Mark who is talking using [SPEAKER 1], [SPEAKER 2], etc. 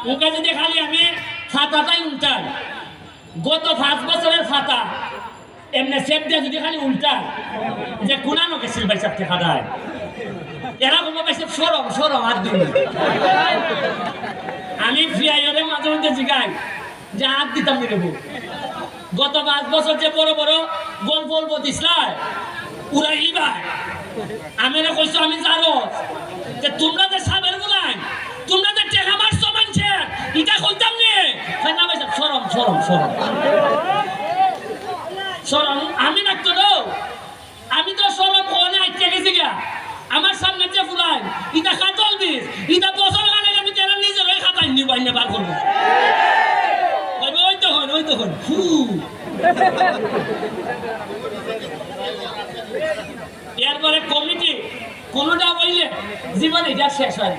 [SPEAKER 1] ওকে যদি খালি আমি খাতাটাই উল্টাই গত 5 বছরের খাতা এমনি সেট দিয়ে যদি খালি উল্টাই যে কোনানো গেছিল ভাই সাথে খাদায় এরা কোনো পাইছে সরম সরম হাত দিন আমি ফ্রিয়াইরে মাঝে মধ্যে জিগাই যে হাত দিতাম নিব গত 5 বছর যে বড় বড় গল্প গল্প দিসলাই উড়াই ভাই আমি না কইছো আমি জানো যে তোমরা যে সাবের গুলাই তোমরা যে টেকা মারছো মানছে এটা কইতাম নে খানা ভাই সরম সরম সরম সরম আমি না তো আমি তো সরম কোনে আইতে গেছি গা আমার সামনে যে ফুলাই এটা খাতল দিস এটা বছর মানে আমি তেরা নিজে হয়ে খাতাই নি বাইনে বার করব ওই তো হন এরপরে কমিটি কোনটা বললে জীবন এটা শেষ হয়